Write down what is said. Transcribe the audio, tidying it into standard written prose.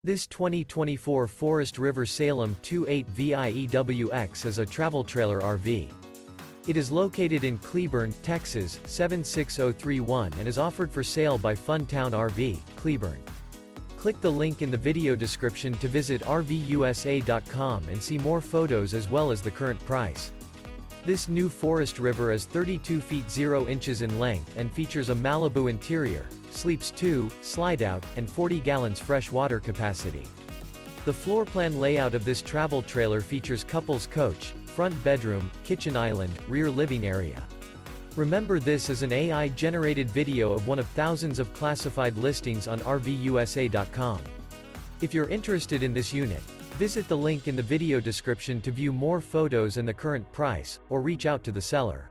This 2024 Forest River Salem 28 VIEWX is a travel trailer RV. It is located in Cleburne, Texas, 76031 and is offered for sale by Funtown RV, Cleburne. Click the link in the video description to visit RVUSA.com and see more photos as well as the current price. This new Forest River is 32 feet 0 inches in length and features a MALIBU interior, sleeps 2, Slideout, and 40 gallons fresh water capacity. The floor plan layout of this travel trailer features couples coach, front bedroom, kitchen island, rear living area. Remember, this is an AI-generated video of one of thousands of classified listings on RVUSA.com. If you're interested in this unit, visit the link in the video description to view more photos and the current price, or reach out to the seller.